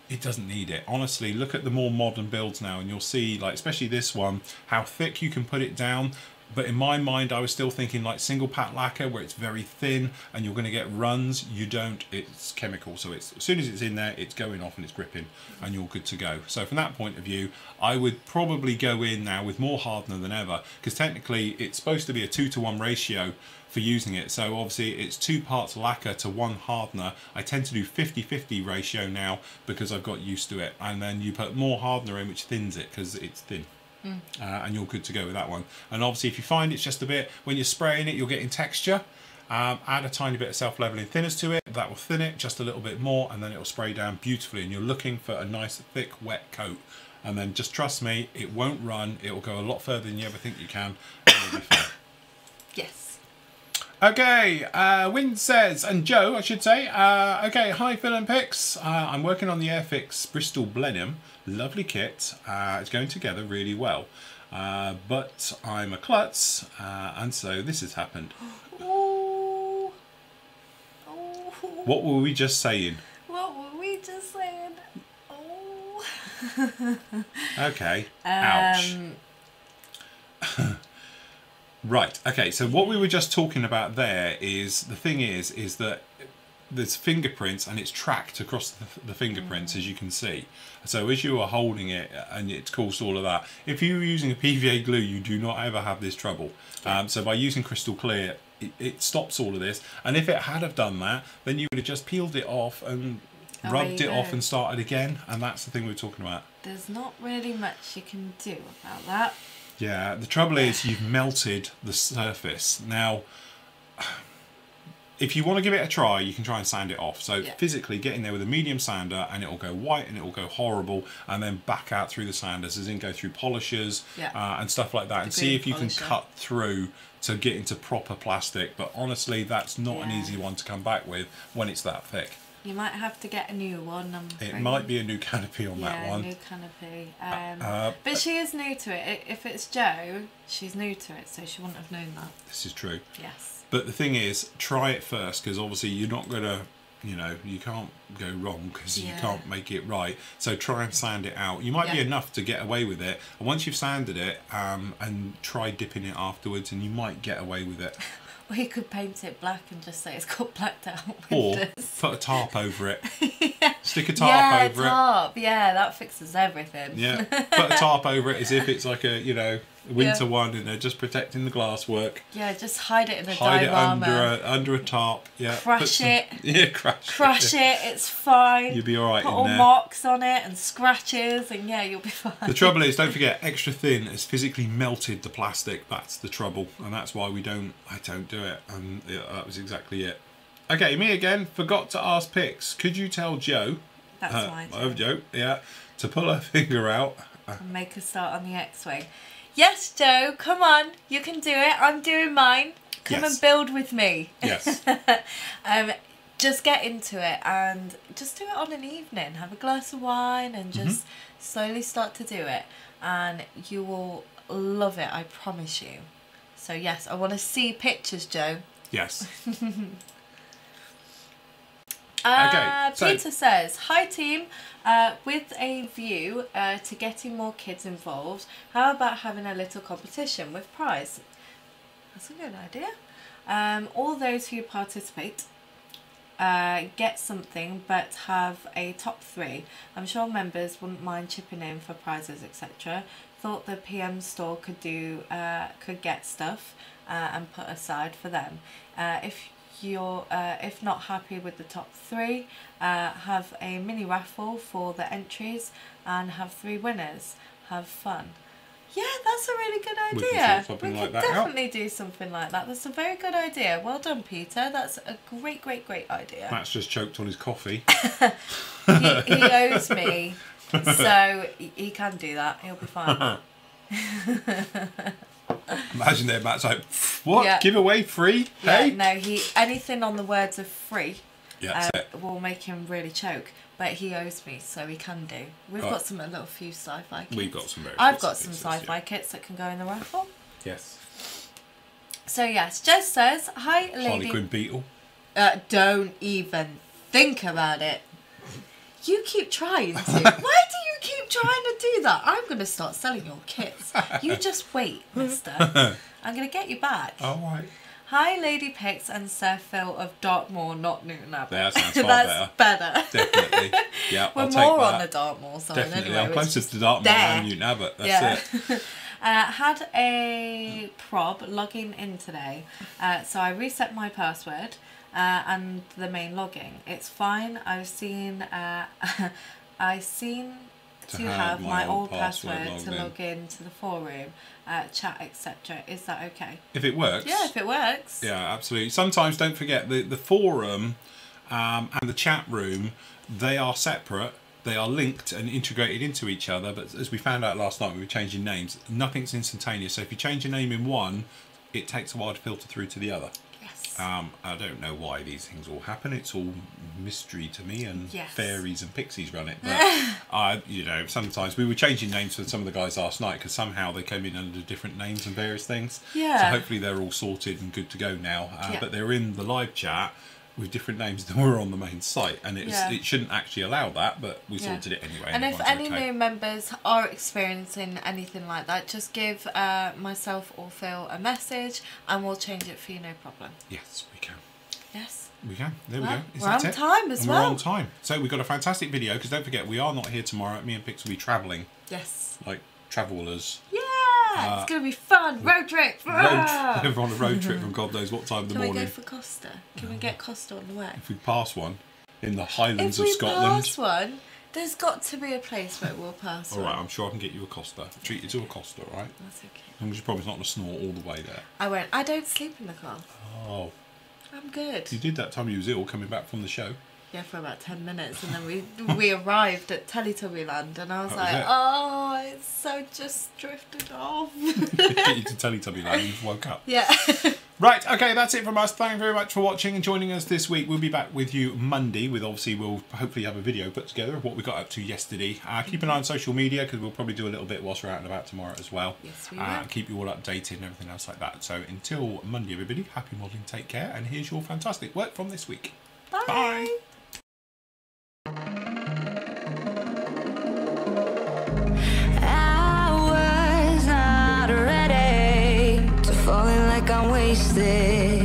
It doesn't need it. Honestly, look at the more modern builds now and you'll see, like especially this one, how thick you can put it down. But in my mind, I was still thinking like single pack lacquer where it's very thin and you're going to get runs. You don't, it's chemical. So it's, as soon as it's in there, it's going off and it's gripping and you're good to go. So from that point of view, I would probably go in now with more hardener than ever because technically it's supposed to be a 2-to-1 ratio for using it. So obviously it's 2 parts lacquer to 1 hardener. I tend to do 50-50 ratio now because I've got used to it. And then you put more hardener in which thins it because it's thin. And you're good to go with that one. And obviously if you find it's just a bit, when you're spraying it, you're getting texture, add a tiny bit of self-leveling thinners to it. That will thin it just a little bit more and then it will spray down beautifully and you're looking for a nice thick wet coat. And then just trust me, it won't run, it will go a lot further than you ever think you can and you'll be fine. Yes. Okay, Win says, and Joe I should say, okay, hi Phil and Pix, I'm working on the Airfix Bristol Blenheim, lovely kit, it's going together really well, but I'm a klutz, and so this has happened. Oh. What were we just saying? What were we just saying? Oh. Okay, ouch. Right, okay, so what we were just talking about there is, the thing is that there's fingerprints and it's tracked across the fingerprints as you can see. So as you are holding it and it's caused all of that, if you're using a PVA glue you do not ever have this trouble. So by using crystal clear it stops all of this, and if it had have done that then you would have just peeled it off and rubbed it off and started again, and that's the thing we're talking about. There's not really much you can do about that. Yeah, the trouble is you've melted the surface. Now, if you want to give it a try, you can try and sand it off. So physically get in there with a medium sander and it will go white and it will go horrible, and then back out through the sanders, as in go through polishers and stuff like that, and see if you can cut through to get into proper plastic. But honestly, that's not an easy one to come back with when it's that thick. You might have to get a new one. It might be a new canopy on that one. Yeah, new canopy. But she is new to it. If it's Jo, she's new to it, so she wouldn't have known that. This is true. Yes. But the thing is, try it first, because obviously you're not going to, you can't go wrong because you can't make it right. So try and sand it out. You might be enough to get away with it. And once you've sanded it, and try dipping it afterwards, and you might get away with it. Or you could paint it black and just say it's got blacked out windows. Or put a tarp over it. Stick a tarp over it. Yeah, that fixes everything. Yeah, put a tarp over it as if it's like a, winter one, and they're just protecting the glasswork. Yeah, just hide it in a diorama. Under a tarp. Yeah. Crush it. Yeah, crush it. It's fine. You'll be all right. Put all marks on it and scratches, and you'll be fine. The trouble is, don't forget, extra thin has physically melted the plastic. That's the trouble, and that's why I don't do it. And that was exactly it. Okay, me again. Forgot to ask Pix. Could you tell Jo? That's fine. Jo. Yeah, to pull her finger out and make her start on the X-wing. Yes, Jo, come on. You can do it. I'm doing mine. Come and build with me. Yes. Just get into it and just do it on an evening. Have a glass of wine and just slowly start to do it. And you will love it, I promise you. So, yes, I want to see pictures, Jo. Yes. Okay, Peter says, hi team, with a view to getting more kids involved, how about having a little competition with prize? That's a good idea. All those who participate get something but have a top 3. I'm sure members wouldn't mind chipping in for prizes, etc. Thought the PM store could get stuff and put aside for them. If not happy with the top 3, have a mini raffle for the entries and have 3 winners. Have fun. Yeah, that's a really good idea. We could definitely do something like that. That's a very good idea. Well done, Peter. That's a great idea. Matt's just choked on his coffee. he owes me, so he can do that. He'll be fine. Imagine that Matt's like, what? Yeah. Give away free? Yeah, hey? No, anything on the words of free will make him really choke. But he owes me, so he can do. We've got a little few sci-fi kits. We've got some very I've got some sci-fi kits that can go in the raffle. Yes. So yes, Jess says, hi lady. Harley Quinn Beetle. Don't even think about it. You keep trying to. Why do you keep trying to do that? I'm going to start selling your kits. You just wait, mister. I'm going to get you back. All right. Hi, Lady Pix and Sir Phil of Dartmoor, not Newton Abbey. That sounds far better. Definitely. Yeah, We're more on the Dartmoor side. Definitely. Anyway, I'm closer to Dartmoor than Newton Abbey. That's it. Had a prob logging in today, so I reset my password and the main logging. It's fine. I've seen to have my old password to log in to the forum, chat, etc. Is that okay? If it works. Yeah, if it works. Yeah, absolutely. Sometimes don't forget the forum and the chat room, they are separate. They are linked and integrated into each other, but as we found out last night when we were changing names, nothing's instantaneous. So if you change your name in one, it takes a while to filter through to the other. Yes. I don't know why these things all happen. It's all mystery to me, and fairies and pixies run it. But sometimes we were changing names for some of the guys last night because somehow they came in under different names and various things. Yeah. So hopefully they're all sorted and good to go now. But they're in the live chat with different names than were on the main site, and it shouldn't actually allow that, but we sorted it anyway. And if any new members are experiencing anything like that, just give myself or Phil a message and we'll change it for you, no problem. Yes, we can. Yes. We can. There we go. We're on time as well. We're on time. So we've got a fantastic video, because don't forget, we are not here tomorrow. Me and Pix will be travelling. Yes. Like travellers. Yeah. It's going to be fun. Road trip. We're on a road trip from God knows what time of the morning. Can we go for Costa? Can we get Costa on the way? If we pass one in the Highlands of Scotland. If we pass one, there's got to be a place where we'll pass one. All right, I'm sure I can get you a Costa. Treat you to a Costa, all right? That's okay. As long as you promise not to snore all the way there. I won't. I don't sleep in the car. Oh. I'm good. You did that time you was ill coming back from the show. Yeah, for about 10 minutes, and then we arrived at Teletubby Land, and I was like, it. oh, it's so just drifted off. Get you to Teletubby Land, you've woke up. Yeah. Right, okay, that's it from us. Thank you very much for watching and joining us this week. We'll be back with you Monday with, obviously, we'll hopefully have a video put together of what we got up to yesterday. Keep an eye on social media, because we'll probably do a little bit whilst we're out and about tomorrow as well. Yes, we will. Keep you all updated and everything else like that. So until Monday, everybody, happy modelling, take care, and here's your fantastic work from this week. Bye. Bye. I was not ready to falling like I'm wasted.